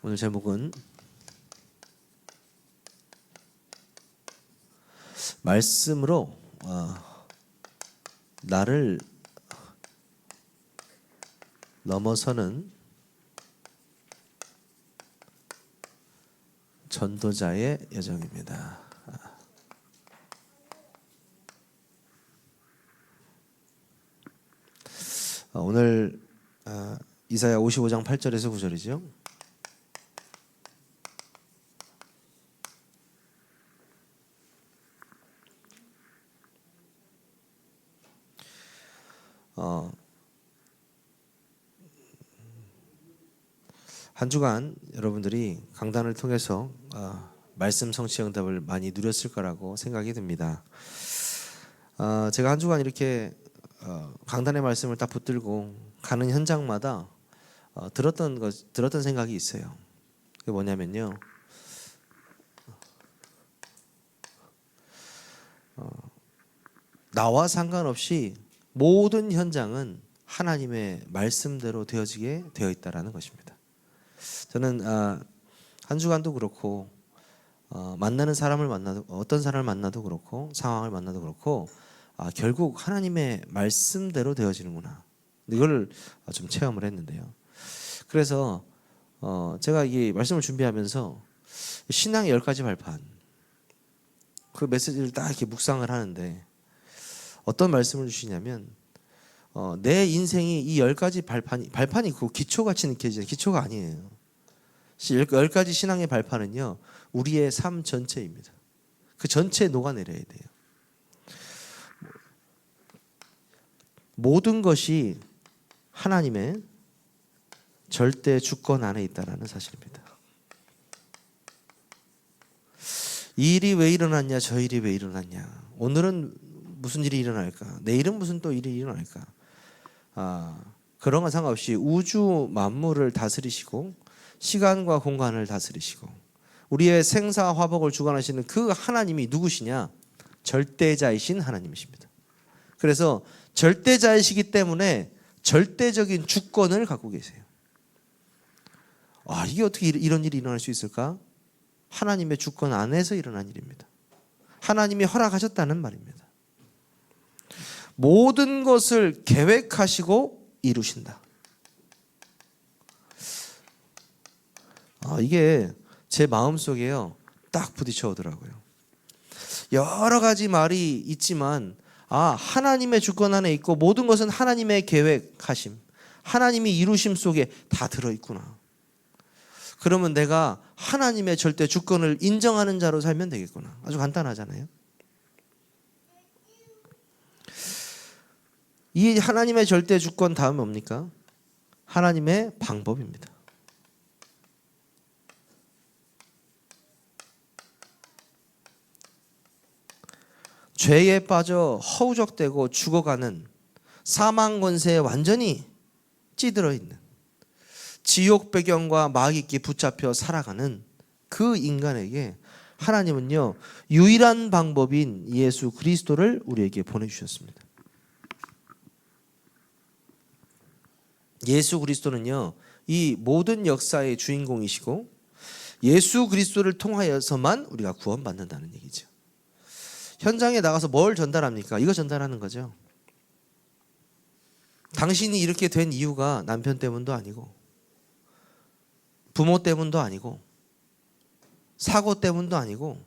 오늘 제목은 말씀으로 나를 넘어서는 전도자의 여정입니다. 오늘 이사야 55장 8절에서 9절이죠. 한 주간 여러분들이 강단을 통해서 말씀 성취 응답을 많이 누렸을 거라고 생각이 듭니다. 제가 한 주간 이렇게 강단의 말씀을 딱 붙들고 가는 현장마다 들었던 생각이 있어요. 그게 뭐냐면요, 나와 상관없이 모든 현장은 하나님의 말씀대로 되어지게 되어 있다라는 것입니다. 저는 한 주간도 그렇고 만나는 사람을 만나도, 어떤 사람을 만나도 그렇고 상황을 만나도 그렇고 결국 하나님의 말씀대로 되어지는구나, 이걸 좀 체험을 했는데요. 그래서 제가 이 말씀을 준비하면서 신앙의 10가지 발판, 그 메시지를 딱 이렇게 묵상을 하는데 어떤 말씀을 주시냐면, 내 인생이 이 10가지 발판이 그 기초같이 느껴지는, 기초가 아니에요. 10가지 신앙의 발판은요, 우리의 삶 전체입니다. 그 전체에 녹아내려야 돼요. 모든 것이 하나님의 절대 주권 안에 있다는 사실입니다. 이 일이 왜 일어났냐, 저 일이 왜 일어났냐, 오늘은 무슨 일이 일어날까, 내일은 무슨 또 일이 일어날까, 그런 건 상관없이 우주 만물을 다스리시고 시간과 공간을 다스리시고 우리의 생사화복을 주관하시는 그 하나님이 누구시냐? 절대자이신 하나님이십니다. 그래서 절대자이시기 때문에 절대적인 주권을 갖고 계세요. 이게 어떻게 이런 일이 일어날 수 있을까? 하나님의 주권 안에서 일어난 일입니다. 하나님이 허락하셨다는 말입니다. 모든 것을 계획하시고 이루신다. 이게 제 마음속에요, 딱 부딪혀 오더라고요. 여러 가지 말이 있지만 하나님의 주권 안에 있고 모든 것은 하나님의 계획하심, 하나님이 이루심 속에 다 들어있구나. 그러면 내가 하나님의 절대 주권을 인정하는 자로 살면 되겠구나. 아주 간단하잖아요. 이 하나님의 절대 주권 다음에 뭡니까? 하나님의 방법입니다. 죄에 빠져 허우적대고 죽어가는 사망 권세에 완전히 찌들어 있는, 지옥 배경과 마귀끼 붙잡혀 살아가는 그 인간에게 하나님은요, 유일한 방법인 예수 그리스도를 우리에게 보내주셨습니다. 예수 그리스도는요, 이 모든 역사의 주인공이시고 예수 그리스도를 통하여서만 우리가 구원받는다는 얘기죠. 현장에 나가서 뭘 전달합니까? 이거 전달하는 거죠. 당신이 이렇게 된 이유가 남편 때문도 아니고 부모 때문도 아니고 사고 때문도 아니고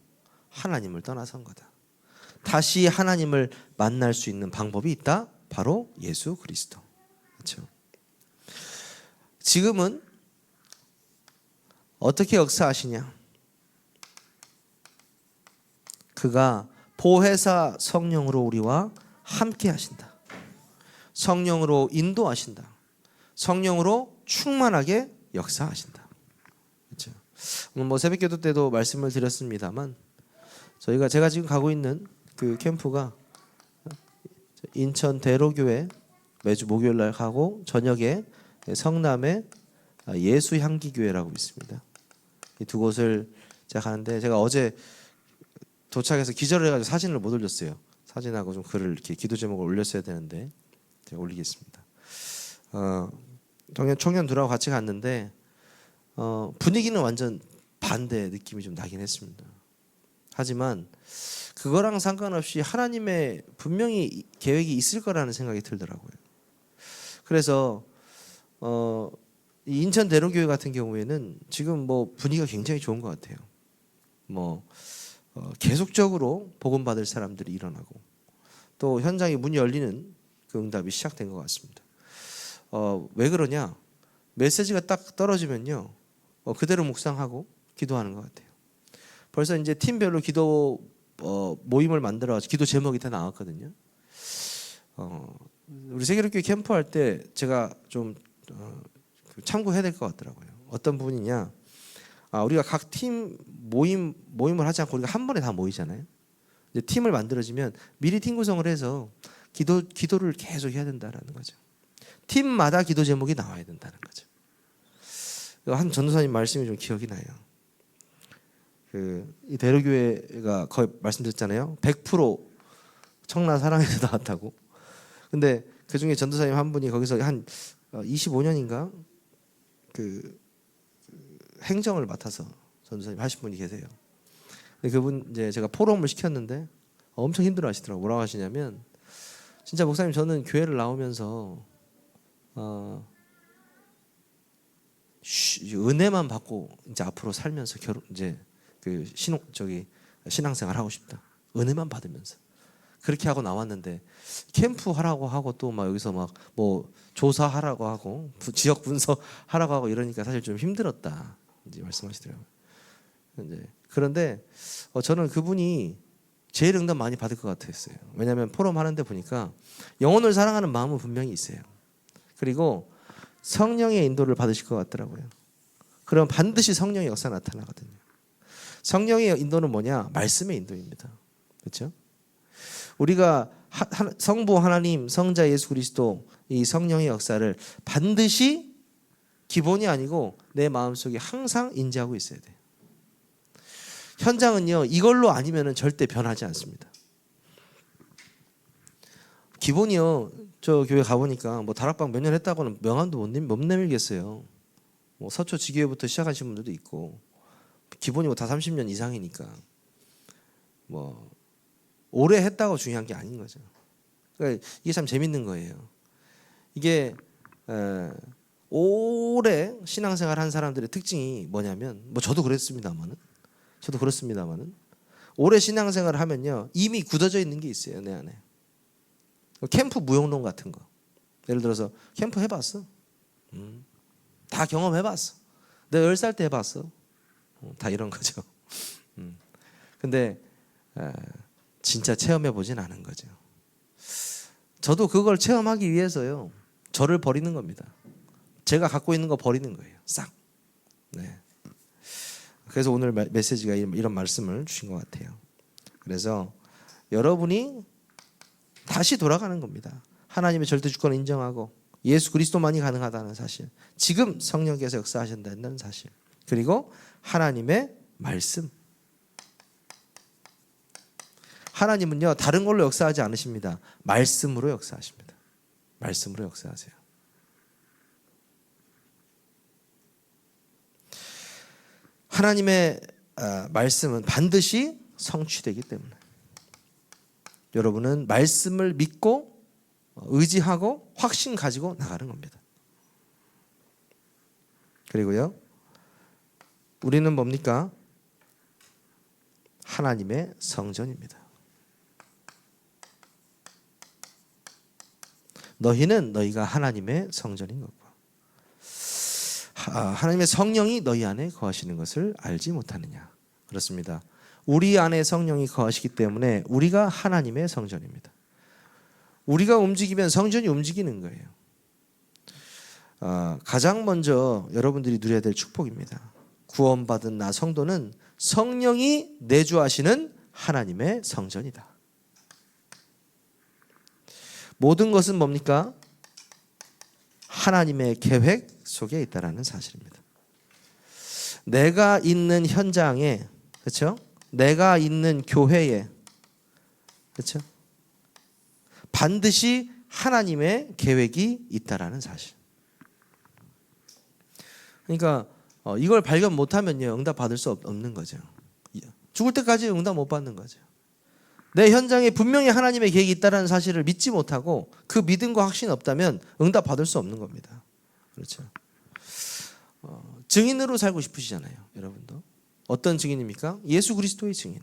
하나님을 떠나선 거다. 다시 하나님을 만날 수 있는 방법이 있다. 바로 예수 그리스도. 그렇죠? 지금은 어떻게 역사하시냐? 그가 보혜사 성령으로 우리와 함께 하신다. 성령으로 인도하신다. 성령으로 충만하게 역사하신다. 그렇죠? 오늘 새벽기도 때도 말씀을 드렸습니다만, 제가 지금 가고 있는 그 캠프가 인천 대로교회 매주 목요일 날 가고 저녁에 성남의 예수향기교회라고 있습니다. 이 두 곳을 제가 가는데, 제가 어제 도착해서 기절을 해가지고 사진을 못 올렸어요. 사진하고 좀 글을 이렇게 기도 제목을 올렸어야 되는데 제가 올리겠습니다. 청년 둘하고 같이 갔는데 분위기는 완전 반대 느낌이 좀 나긴 했습니다. 하지만 그거랑 상관없이 하나님의 분명히 계획이 있을 거라는 생각이 들더라고요. 그래서 이 인천 대로교회 같은 경우에는 지금 뭐 분위기가 굉장히 좋은 것 같아요. 뭐 계속적으로 복음 받을 사람들이 일어나고 또 현장에 문이 열리는 그 응답이 시작된 것 같습니다. 왜 그러냐? 메시지가 딱 떨어지면요, 그대로 묵상하고 기도하는 것 같아요. 벌써 이제 팀별로 기도 모임을 만들어 기도 제목이 다 나왔거든요. 우리 세계로교회 캠프할 때 제가 좀 참고해야 될 것 같더라고요. 어떤 부분이냐? 우리가 각 팀 모임을 하지 않고 우리가 한 번에 다 모이잖아요. 이제 팀을 만들어지면 미리 팀 구성을 해서 기도를 계속 해야 된다라는 거죠. 팀마다 기도 제목이 나와야 된다는 거죠. 한 전도사님 말씀이 좀 기억이 나요. 이 대로교회가 거의 말씀드렸잖아요. 100% 청라 사랑에서 나왔다고. 근데 그 중에 전도사님 한 분이 거기서 한 25년인가 그 행정을 맡아서 전도사님 하신 분이 계세요. 그분 이제 제가 포럼을 시켰는데 엄청 힘들어하시더라고. 뭐라고 하시냐면, 진짜 목사님 저는 교회를 나오면서 은혜만 받고 이제 앞으로 살면서 이제 그 신앙생활 하고 싶다. 은혜만 받으면서 그렇게 하고 나왔는데 캠프 하라고 하고 또 막 여기서 막 뭐 조사하라고 하고 지역 분석 하라고 하고 이러니까 사실 좀 힘들었다 이제 말씀하시더라고요. 이제 그런데 저는 그분이 제일 응답 많이 받을 것 같았어요. 왜냐하면 포럼 하는데 보니까 영혼을 사랑하는 마음은 분명히 있어요. 그리고 성령의 인도를 받으실 것 같더라고요. 그럼 반드시 성령의 역사 나타나거든요. 성령의 인도는 뭐냐? 말씀의 인도입니다. 그렇죠? 우리가 성부 하나님, 성자 예수 그리스도 이 성령의 역사를 반드시 기본이 아니고 내 마음속에 항상 인지하고 있어야 돼요. 현장은요, 이걸로 아니면 절대 변하지 않습니다. 기본이요, 저 교회 가보니까 뭐 다락방 몇 년 했다고는 명함도 못 내밀겠어요. 뭐 서초 지교회부터 시작하신 분들도 있고, 기본이 뭐 다 30년 이상이니까 뭐 오래 했다고 중요한 게 아닌 거죠. 그러니까 이게 참 재밌는 거예요. 이게 오래 신앙생활 한 사람들의 특징이 뭐냐면, 뭐 저도 그렇습니다만은 오래 신앙생활을 하면요, 이미 굳어져 있는 게 있어요, 내 안에. 캠프 무용론 같은 거. 예를 들어서 캠프 해봤어. 다 경험해봤어. 내가 10살 때 해봤어. 다 이런 거죠. 근데 진짜 체험해보진 않은 거죠. 저도 그걸 체험하기 위해서요, 저를 버리는 겁니다. 제가 갖고 있는 거 버리는 거예요, 싹. 네. 그래서 오늘 메시지가 이런 말씀을 주신 것 같아요. 그래서 여러분이 다시 돌아가는 겁니다. 하나님의 절대 주권을 인정하고 예수 그리스도만이 가능하다는 사실, 지금 성령께서 역사하신다는 사실, 그리고 하나님의 말씀. 하나님은요, 다른 걸로 역사하지 않으십니다. 말씀으로 역사하십니다. 말씀으로 역사하세요. 하나님의 말씀은 반드시 성취되기 때문에 여러분은 말씀을 믿고 의지하고 확신 가지고 나가는 겁니다. 그리고요, 우리는 뭡니까? 하나님의 성전입니다. 너희는 너희가 하나님의 성전인 것과 하나님의 성령이 너희 안에 거하시는 것을 알지 못하느냐. 그렇습니다. 우리 안에 성령이 거하시기 때문에 우리가 하나님의 성전입니다. 우리가 움직이면 성전이 움직이는 거예요. 가장 먼저 여러분들이 누려야 될 축복입니다. 구원받은 나 성도는 성령이 내주하시는 하나님의 성전이다. 모든 것은 뭡니까? 하나님의 계획 속에 있다라는 사실입니다. 내가 있는 현장에, 그렇죠? 내가 있는 교회에, 그렇죠? 반드시 하나님의 계획이 있다라는 사실. 그러니까 이걸 발견 못하면요 응답 받을 수 없는 거죠. 죽을 때까지 응답 못 받는 거죠. 내 현장에 분명히 하나님의 계획이 있다는 사실을 믿지 못하고 그 믿음과 확신이 없다면 응답 받을 수 없는 겁니다. 그렇죠. 증인으로 살고 싶으시잖아요, 여러분도. 어떤 증인입니까? 예수 그리스도의 증인.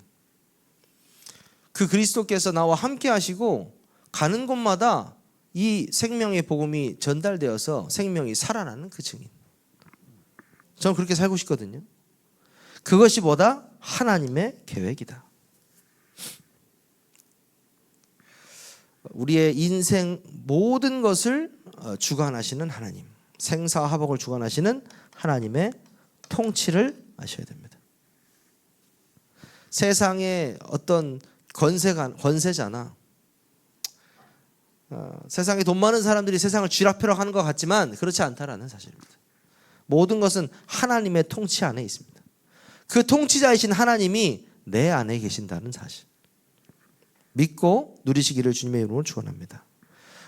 그 그리스도께서 나와 함께 하시고 가는 곳마다 이 생명의 복음이 전달되어서 생명이 살아나는 그 증인. 저는 그렇게 살고 싶거든요. 그것이 뭐다? 하나님의 계획이다. 우리의 인생 모든 것을 주관하시는 하나님, 생사화복을 주관하시는 하나님의 통치를 아셔야 됩니다. 세상의 어떤 권세자나 세상에 돈 많은 사람들이 세상을 쥐락펴락 하는 것 같지만 그렇지 않다라는 사실입니다. 모든 것은 하나님의 통치 안에 있습니다. 그 통치자이신 하나님이 내 안에 계신다는 사실 믿고 누리시기를 주님의 이름으로 축원합니다.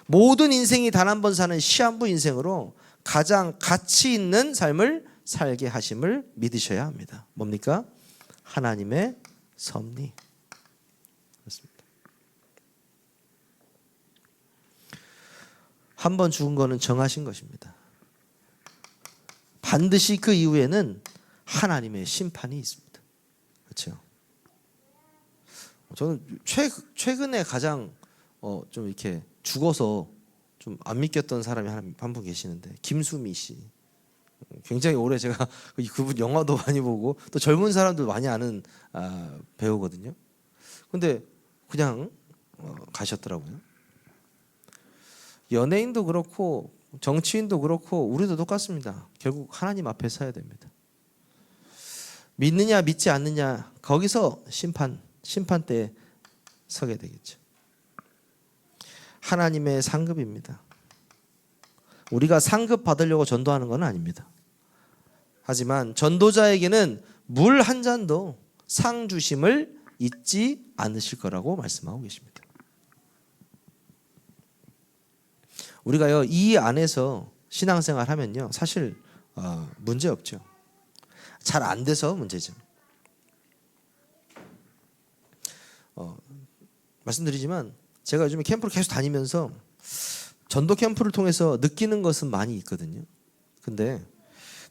모든 인생이 단 한 번 사는 시한부 인생으로 가장 가치 있는 삶을 살게 하심을 믿으셔야 합니다. 뭡니까? 하나님의 섭리. 그렇습니다. 한 번 죽은 거는 정하신 것입니다. 반드시 그 이후에는 하나님의 심판이 있습니다. 그렇죠? 저는 최근에 가장 좀 이렇게 죽어서 좀 안 믿겼던 사람이 한 분 계시는데 김수미 씨. 굉장히 오래 제가 그분 영화도 많이 보고 또 젊은 사람들 많이 아는 배우거든요. 근데 그냥 가셨더라고요. 연예인도 그렇고 정치인도 그렇고 우리도 똑같습니다. 결국 하나님 앞에 서야 됩니다. 믿느냐 믿지 않느냐 거기서 심판대에 서게 되겠죠. 하나님의 상급입니다. 우리가 상급 받으려고 전도하는 건 아닙니다. 하지만 전도자에게는 물 한 잔도 상 주심을 잊지 않으실 거라고 말씀하고 계십니다. 우리가요 이 안에서 신앙생활 하면요 사실 문제 없죠. 잘 안 돼서 문제죠. 말씀드리지만 제가 요즘에 캠프를 계속 다니면서 전도 캠프를 통해서 느끼는 것은 많이 있거든요. 근데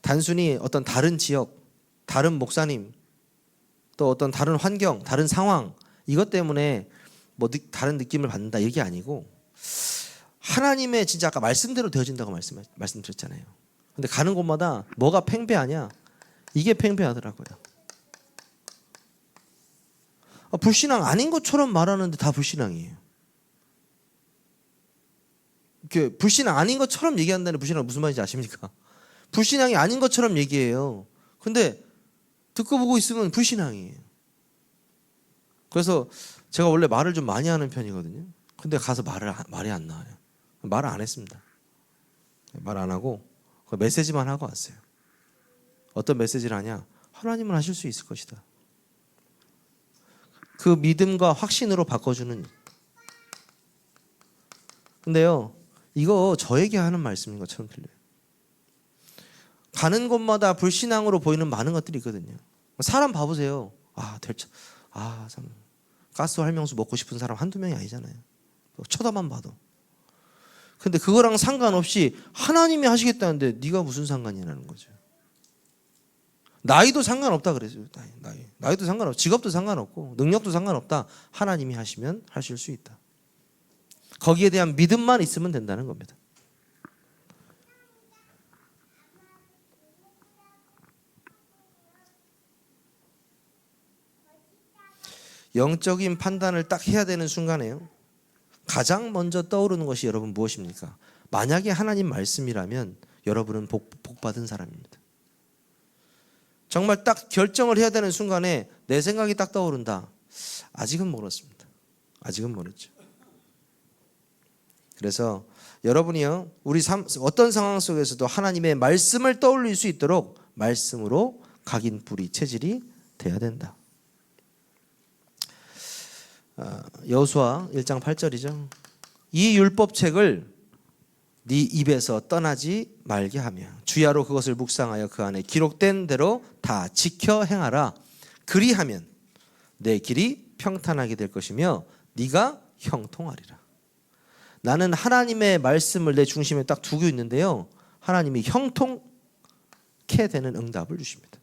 단순히 어떤 다른 지역, 다른 목사님, 또 어떤 다른 환경, 다른 상황 이것 때문에 뭐 다른 느낌을 받는다 이게 아니고 하나님의 진짜 아까 말씀대로 되어진다고 말씀드렸잖아요. 근데 가는 곳마다 뭐가 팽배하냐? 이게 팽배하더라고요. 불신앙 아닌 것처럼 말하는데 다 불신앙이에요. 불신앙 아닌 것처럼 얘기한다는 불신앙 무슨 말인지 아십니까? 불신앙이 아닌 것처럼 얘기해요. 근데 듣고 보고 있으면 불신앙이에요. 그래서 제가 원래 말을 좀 많이 하는 편이거든요. 근데 가서 말이 안 나와요. 말을 안 했습니다. 말 안 하고 메시지만 하고 왔어요. 어떤 메시지를 하냐? 하나님은 하실 수 있을 것이다. 그 믿음과 확신으로 바꿔주는. 근데요 이거 저에게 하는 말씀인 것처럼 들려요. 가는 곳마다 불신앙으로 보이는 많은 것들이 있거든요. 사람 봐보세요. 참 가스 활명수 먹고 싶은 사람 한두 명이 아니잖아요. 쳐다만 봐도. 근데 그거랑 상관없이 하나님이 하시겠다는데 네가 무슨 상관이라는 거죠. 나이도 상관없다 그랬어요. 나이도 상관없고 직업도 상관없고 능력도 상관없다. 하나님이 하시면 하실 수 있다. 거기에 대한 믿음만 있으면 된다는 겁니다. 영적인 판단을 딱 해야 되는 순간에요. 가장 먼저 떠오르는 것이 여러분 무엇입니까? 만약에 하나님 말씀이라면 여러분은 복받은 사람입니다. 정말 딱 결정을 해야 되는 순간에 내 생각이 딱 떠오른다. 아직은 멀었습니다. 아직은 멀었죠. 그래서 여러분이요 우리 어떤 상황 속에서도 하나님의 말씀을 떠올릴 수 있도록 말씀으로 각인뿌리 체질이 돼야 된다. 여호수아 1장 8절이죠. 이 율법책을 네 입에서 떠나지 말게 하며 주야로 그것을 묵상하여 그 안에 기록된 대로 다 지켜 행하라. 그리하면 내 길이 평탄하게 될 것이며 네가 형통하리라. 나는 하나님의 말씀을 내 중심에 딱 두고 있는데요, 하나님이 형통케 되는 응답을 주십니다.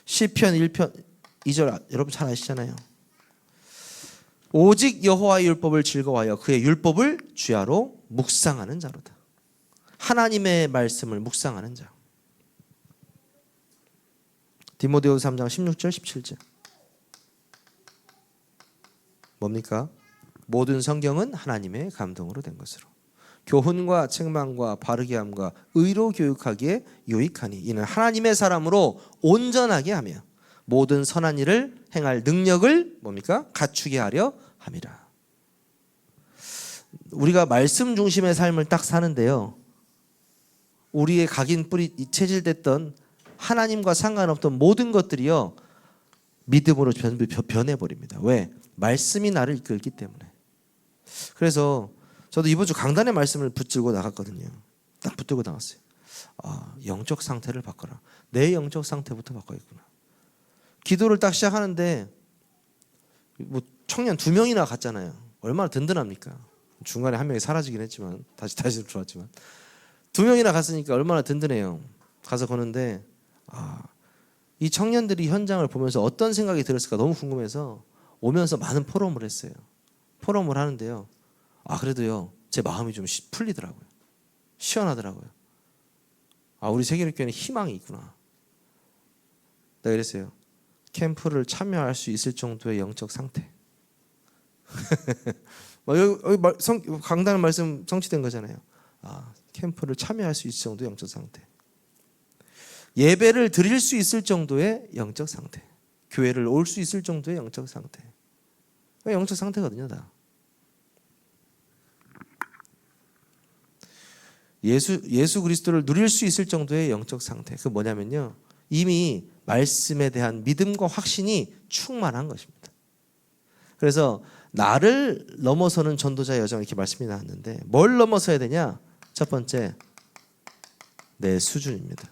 시편 1편 2절 여러분 잘 아시잖아요. 오직 여호와의 율법을 즐거워하여 그의 율법을 주야로 묵상하는 자로다. 하나님의 말씀을 묵상하는 자. 디모데후서 3장 16절 17절 뭡니까? 모든 성경은 하나님의 감동으로 된 것으로 교훈과 책망과 바르게 함과 의로 교육하기에 유익하니 이는 하나님의 사람으로 온전하게 하며 모든 선한 일을 행할 능력을 뭡니까? 갖추게 하려 함이라. 우리가 말씀 중심의 삶을 딱 사는데요, 우리의 각인 뿌리 체질됐던 하나님과 상관없던 모든 것들이요 믿음으로 전부 변해버립니다. 왜? 말씀이 나를 이끌기 때문에. 그래서 저도 이번 주 강단의 말씀을 붙들고 나갔거든요. 딱 붙들고 나갔어요. 영적 상태를 바꿔라. 내 영적 상태부터 바꿔야겠구나. 기도를 딱 시작하는데 뭐 청년 2명이나 갔잖아요. 얼마나 든든합니까? 중간에 한 명이 사라지긴 했지만 다시 들어왔지만 2명이나 갔으니까 얼마나 든든해요. 가서 거는데 이 청년들이 현장을 보면서 어떤 생각이 들었을까 너무 궁금해서 오면서 많은 포럼을 했어요. 포럼을 하는데요, 그래도요 제 마음이 좀 풀리더라고요. 시원하더라고요. 우리 세계일교회는 희망이 있구나. 내가 이랬어요. 캠프를 참여할 수 있을 정도의 영적 상태. 여기 강단 말씀 성취된 거잖아요. 캠프를 참여할 수 있을 정도의 영적 상태. 예배를 드릴 수 있을 정도의 영적 상태. 교회를 올 수 있을 정도의 영적 상태. 영적 상태거든요, 다. 예수 그리스도를 누릴 수 있을 정도의 영적 상태. 그 뭐냐면요, 이미 말씀에 대한 믿음과 확신이 충만한 것입니다. 그래서 나를 넘어서는 전도자의 여정 이렇게 말씀이 나왔는데 뭘 넘어서야 되냐? 첫 번째, 내 수준입니다.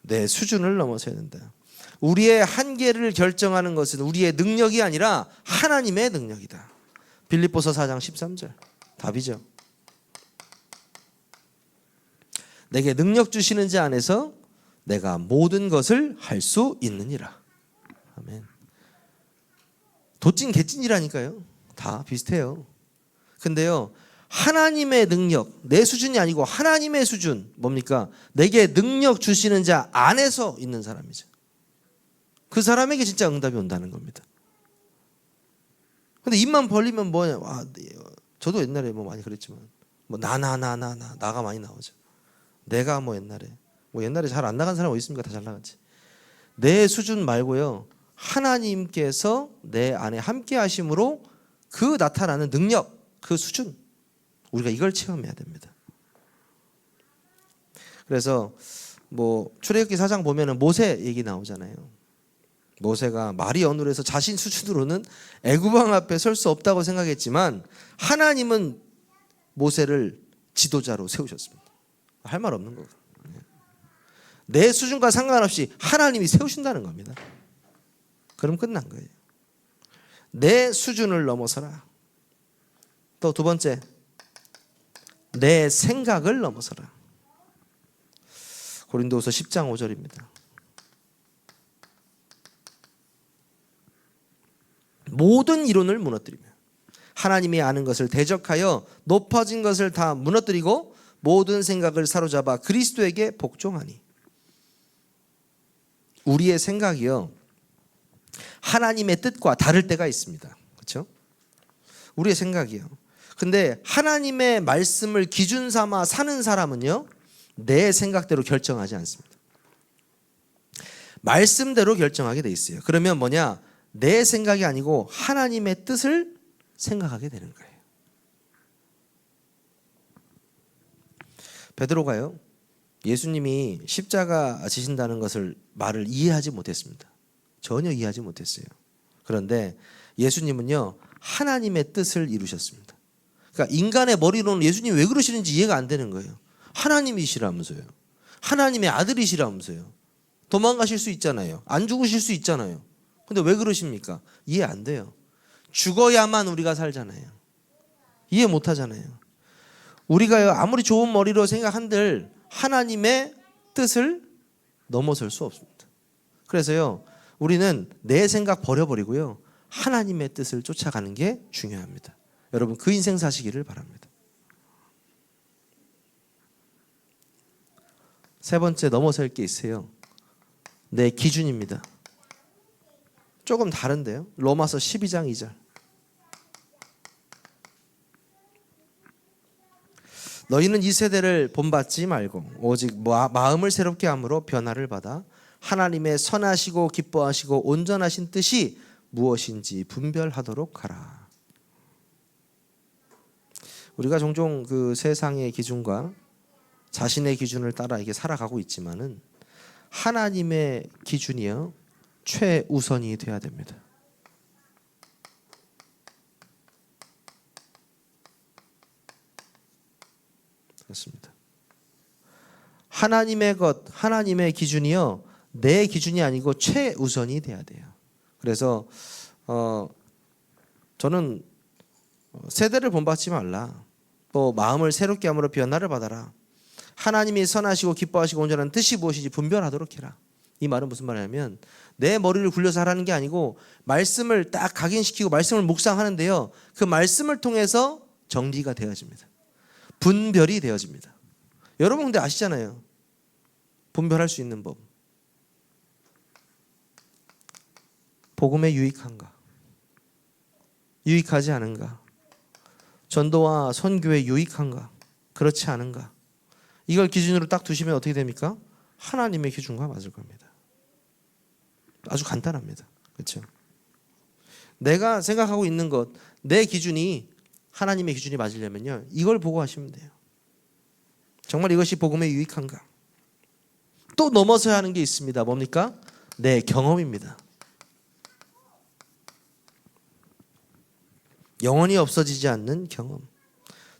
내 수준을 넘어서야 된다. 우리의 한계를 결정하는 것은 우리의 능력이 아니라 하나님의 능력이다. 빌립보서 4장 13절 답이죠. 내게 능력 주시는 자 안에서 내가 모든 것을 할 수 있느니라. 아멘. 도찐 개찐이라니까요. 다 비슷해요. 근데요, 하나님의 능력, 내 수준이 아니고 하나님의 수준, 뭡니까? 내게 능력 주시는 자 안에서 있는 사람이죠. 그 사람에게 진짜 응답이 온다는 겁니다. 근데 입만 벌리면 뭐냐? 저도 옛날에 많이 그랬지만 나가 많이 나오죠. 내가 옛날에 잘 안 나간 사람 어디 있습니까? 다 잘 나갔지. 내 수준 말고요, 하나님께서 내 안에 함께 하심으로 그 나타나는 능력, 그 수준, 우리가 이걸 체험해야 됩니다. 그래서 출애굽기 4장 보면은 모세 얘기 나오잖아요. 모세가 말이 어눌해서 자신 수준으로는 애굽 왕 앞에 설 수 없다고 생각했지만 하나님은 모세를 지도자로 세우셨습니다. 할 말 없는 거고. 내 수준과 상관없이 하나님이 세우신다는 겁니다. 그럼 끝난 거예요. 내 수준을 넘어서라. 또 두 번째, 내 생각을 넘어서라. 고린도후서 10장 5절입니다. 모든 이론을 무너뜨리며 하나님이 아는 것을 대적하여 높아진 것을 다 무너뜨리고 모든 생각을 사로잡아 그리스도에게 복종하니. 우리의 생각이요, 하나님의 뜻과 다를 때가 있습니다. 그렇죠? 우리의 생각이요. 근데 하나님의 말씀을 기준 삼아 사는 사람은요, 내 생각대로 결정하지 않습니다. 말씀대로 결정하게 돼 있어요. 그러면 뭐냐? 내 생각이 아니고 하나님의 뜻을 생각하게 되는 거예요. 베드로가요, 예수님이 십자가 지신다는 말을 이해하지 못했습니다. 전혀 이해하지 못했어요. 그런데 예수님은요, 하나님의 뜻을 이루셨습니다. 그러니까 인간의 머리로는 예수님 왜 그러시는지 이해가 안 되는 거예요. 하나님이시라면서요. 하나님의 아들이시라면서요. 도망가실 수 있잖아요. 안 죽으실 수 있잖아요. 근데 왜 그러십니까? 이해 안 돼요. 죽어야만 우리가 살잖아요. 이해 못 하잖아요. 우리가 아무리 좋은 머리로 생각한들 하나님의 뜻을 넘어설 수 없습니다. 그래서요, 우리는 내 생각 버려버리고요, 하나님의 뜻을 쫓아가는 게 중요합니다. 여러분, 그 인생 사시기를 바랍니다. 세 번째, 넘어설 게 있어요. 내 기준입니다. 조금 다른데요. 로마서 12장 2절. 너희는 이 세대를 본받지 말고 오직 마음을 새롭게 함으로 변화를 받아 하나님의 선하시고 기뻐하시고 온전하신 뜻이 무엇인지 분별하도록 하라. 우리가 종종 그 세상의 기준과 자신의 기준을 따라 이게 살아가고 있지만은 하나님의 기준이요, 최우선이 돼야 됩니다. 그렇습니다. 하나님의 것, 하나님의 기준이요, 내 기준이 아니고 최우선이 돼야 돼요. 그래서 저는 세대를 본받지 말라, 또 마음을 새롭게 함으로 변화를 받아라, 하나님이 선하시고 기뻐하시고 온전한 뜻이 무엇인지 분별하도록 해라. 이 말은 무슨 말이냐면 내 머리를 굴려서 하라는 게 아니고 말씀을 딱 각인시키고 말씀을 묵상하는데요, 그 말씀을 통해서 정리가 되어집니다. 분별이 되어집니다. 여러분 근데 아시잖아요. 분별할 수 있는 법. 복음에 유익한가? 유익하지 않은가? 전도와 선교에 유익한가? 그렇지 않은가? 이걸 기준으로 딱 두시면 어떻게 됩니까? 하나님의 기준과 맞을 겁니다. 아주 간단합니다. 그렇죠? 내가 생각하고 있는 것, 내 기준이 하나님의 기준이 맞으려면요, 이걸 보고 하시면 돼요. 정말 이것이 복음에 유익한가? 또 넘어서야 하는 게 있습니다. 뭡니까? 내 경험입니다. 영원히 없어지지 않는 경험.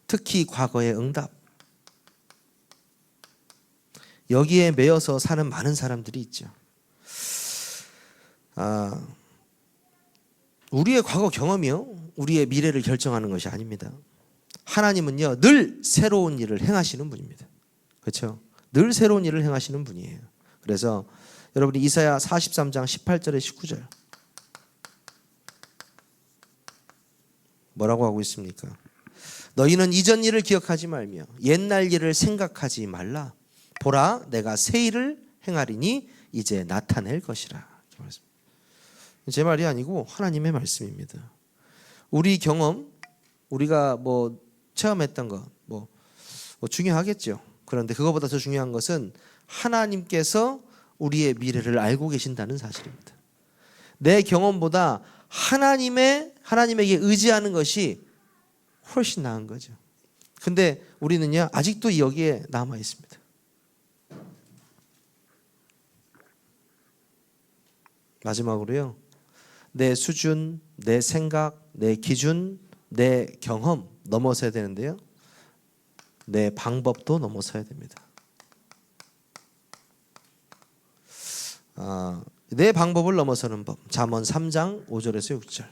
특히 과거의 응답. 여기에 매여서 사는 많은 사람들이 있죠. 우리의 과거 경험이요, 우리의 미래를 결정하는 것이 아닙니다. 하나님은요, 늘 새로운 일을 행하시는 분입니다. 그렇죠? 늘 새로운 일을 행하시는 분이에요. 그래서 여러분이 이사야 43장 18절에 19절 뭐라고 하고 있습니까? 너희는 이전 일을 기억하지 말며 옛날 일을 생각하지 말라. 보라, 내가 새 일을 행하리니 이제 나타낼 것이라. 제 말이 아니고 하나님의 말씀입니다. 우리 경험, 우리가 체험했던 거 중요하겠죠. 그런데 그거보다 더 중요한 것은 하나님께서 우리의 미래를 알고 계신다는 사실입니다. 내 경험보다 하나님에게 의지하는 것이 훨씬 나은 거죠. 근데 우리는요, 아직도 여기에 남아 있습니다. 마지막으로요, 내 수준, 내 생각, 내 기준, 내 경험 넘어서야 되는데요, 내 방법도 넘어서야 됩니다. 내 방법을 넘어서는 법. 잠언 3장 5절에서 6절.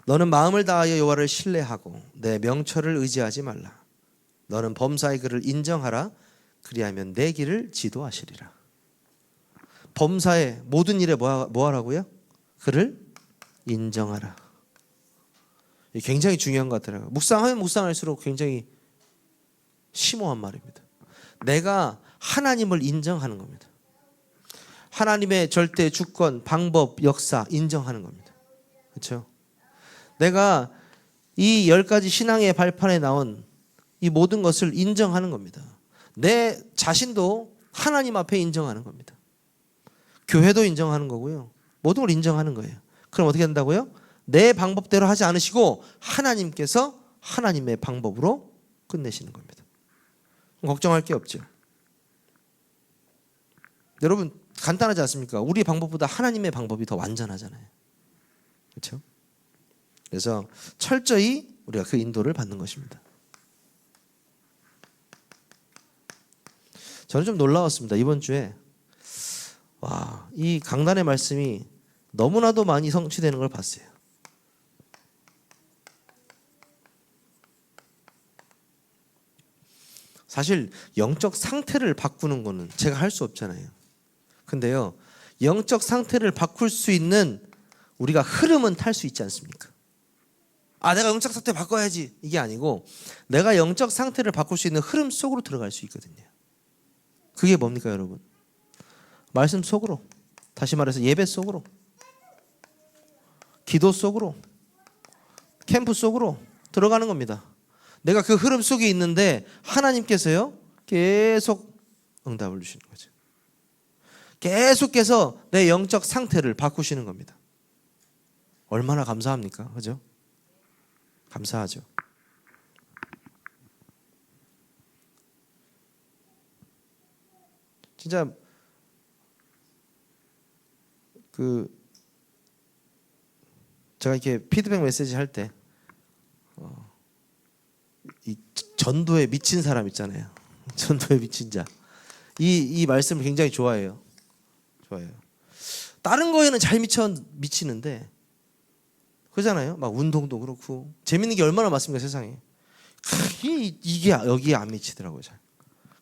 너는 마음을 다하여 여호와를 신뢰하고 내 명철을 의지하지 말라. 너는 범사의 그를 인정하라. 그리하면 내 길을 지도하시리라. 범사의 모든 일에 뭐 하라고요? 그를 인정하라. 굉장히 중요한 것 같더라고요. 묵상하면 묵상할수록 굉장히 심오한 말입니다. 내가 하나님을 인정하는 겁니다. 하나님의 절대 주권, 방법, 역사 인정하는 겁니다. 그렇죠? 내가 이 10가지 신앙의 발판에 나온 이 모든 것을 인정하는 겁니다. 내 자신도 하나님 앞에 인정하는 겁니다. 교회도 인정하는 거고요. 모든 걸 인정하는 거예요. 그럼 어떻게 된다고요? 내 방법대로 하지 않으시고 하나님께서 하나님의 방법으로 끝내시는 겁니다. 걱정할 게 없죠. 여러분 간단하지 않습니까? 우리 방법보다 하나님의 방법이 더 완전하잖아요. 그렇죠? 그래서 철저히 우리가 그 인도를 받는 것입니다. 저는 좀 놀라웠습니다. 이번 주에 이 강단의 말씀이 너무나도 많이 성취되는 걸 봤어요. 사실 영적 상태를 바꾸는 거는 제가 할 수 없잖아요. 근데요, 영적 상태를 바꿀 수 있는 우리가 흐름은 탈 수 있지 않습니까? 내가 영적 상태 바꿔야지 이게 아니고 내가 영적 상태를 바꿀 수 있는 흐름 속으로 들어갈 수 있거든요. 그게 뭡니까 여러분? 말씀 속으로, 다시 말해서 예배 속으로, 기도 속으로, 캠프 속으로 들어가는 겁니다. 내가 그 흐름 속에 있는데 하나님께서요 계속 응답을 주시는 거죠. 계속해서 내 영적 상태를 바꾸시는 겁니다. 얼마나 감사합니까? 그죠? 감사하죠. 진짜 제가 이렇게 피드백 메시지 할 때 이 전도에 미친 사람 있잖아요. 전도에 미친 자. 이 말씀을 굉장히 좋아해요. 다른 거에는 잘 미치는데 그러잖아요. 막 운동도 그렇고 재밌는 게 얼마나 많습니까 세상에. 이게 여기에 안 미치더라고요. 잘.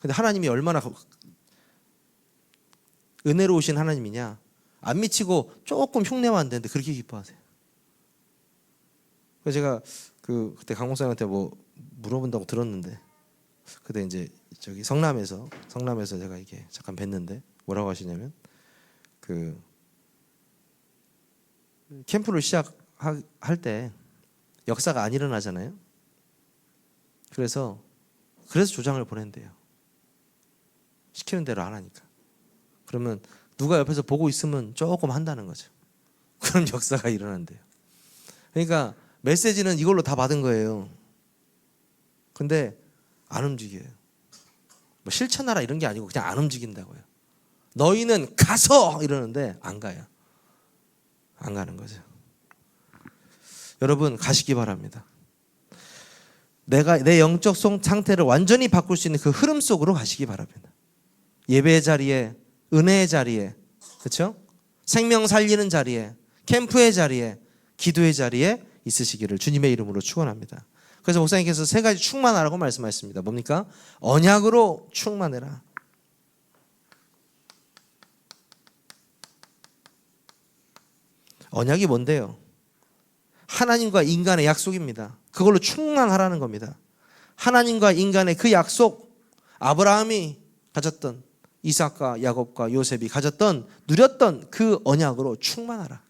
근데 하나님이 얼마나 은혜로우신 하나님이냐. 안 미치고 조금 흉내만 안 되는데 그렇게 기뻐하세요. 그래서 제가 그때 강 목사님한테 뭐 물어본다고 들었는데 그때 이제 저기 성남에서 제가 이게 잠깐 뵀는데 뭐라고 하시냐면 캠프를 시작할 때 역사가 안 일어나잖아요. 그래서 조장을 보낸대요. 시키는 대로 안 하니까. 그러면 누가 옆에서 보고 있으면 조금 한다는 거죠. 그럼 역사가 일어난대요. 그러니까 메시지는 이걸로 다 받은 거예요. 근데 안 움직여요. 뭐 실천하라 이런 게 아니고 그냥 안 움직인다고요. 너희는 가서 이러는데 안 가요. 안 가는 거죠. 여러분 가시기 바랍니다. 내가 내 영적 상태를 완전히 바꿀 수 있는 그 흐름 속으로 가시기 바랍니다. 예배의 자리에, 은혜의 자리에, 그렇죠? 생명 살리는 자리에, 캠프의 자리에, 기도의 자리에 있으시기를 주님의 이름으로 축원합니다. 그래서 목사님께서 세 가지 충만하라고 말씀하셨습니다. 뭡니까? 언약으로 충만해라. 언약이 뭔데요? 하나님과 인간의 약속입니다. 그걸로 충만하라는 겁니다. 하나님과 인간의 그 약속, 아브라함이 가졌던, 이삭과 야곱과 요셉이 가졌던, 누렸던 그 언약으로 충만하라.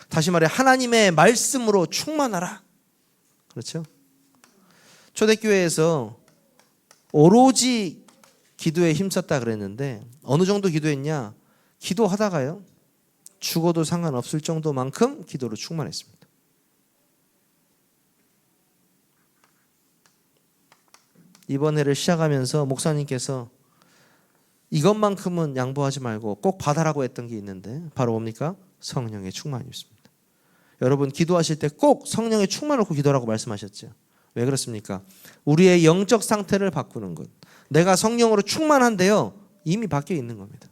다시 말해 하나님의 말씀으로 충만하라. 그렇죠? 초대교회에서 오로지 기도에 힘썼다 그랬는데 어느 정도 기도했냐? 기도하다가요 죽어도 상관없을 정도만큼 기도로 충만했습니다. 이번 해를 시작하면서 목사님께서 이것만큼은 양보하지 말고 꼭 받아라고 했던 게 있는데 바로 뭡니까? 성령의 충만이었습니다. 여러분 기도하실 때 꼭 성령의 충만을 놓고 기도하라고 말씀하셨죠. 왜 그렇습니까? 우리의 영적 상태를 바꾸는 것. 내가 성령으로 충만한데요. 이미 바뀌어 있는 겁니다.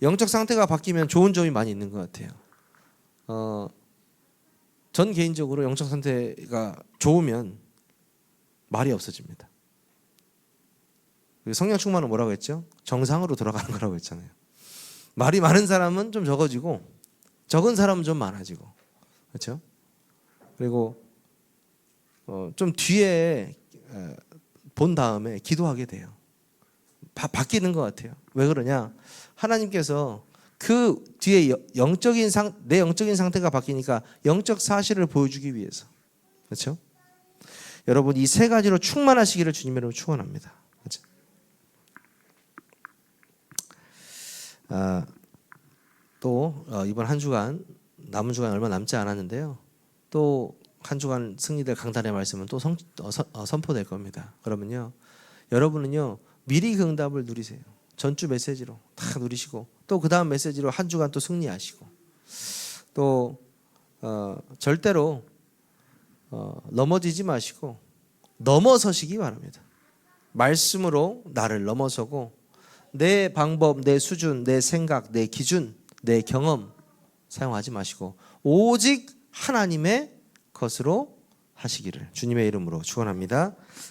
영적 상태가 바뀌면 좋은 점이 많이 있는 것 같아요. 전 개인적으로 영적 상태가 좋으면 말이 없어집니다. 성령 충만은 뭐라고 했죠? 정상으로 돌아가는 거라고 했잖아요. 말이 많은 사람은 좀 적어지고 적은 사람은 좀 많아지고 그렇죠? 그리고 좀 뒤에 본 다음에 기도하게 돼요. 바뀌는 것 같아요. 왜 그러냐? 하나님께서 그 뒤에 내 영적인 상태가 바뀌니까 영적 사실을 보여주기 위해서 그렇죠? 여러분 이 세 가지로 충만하시기를 주님으로 축원합니다. 그렇죠? 또 이번 한 주간 남은 주간 얼마 남지 않았는데요. 또 한 주간 승리될 강단의 말씀은 또 선포될 겁니다. 그러면요, 여러분은요 미리 그 응답을 누리세요. 전주 메시지로 다 누리시고 또 그 다음 메시지로 한 주간 또 승리하시고 또 절대로 넘어지지 마시고 넘어서시기 바랍니다. 말씀으로 나를 넘어서고 내 방법, 내 수준, 내 생각, 내 기준, 내 경험 사용하지 마시고 오직 하나님의 것으로 하시기를 주님의 이름으로 축원합니다.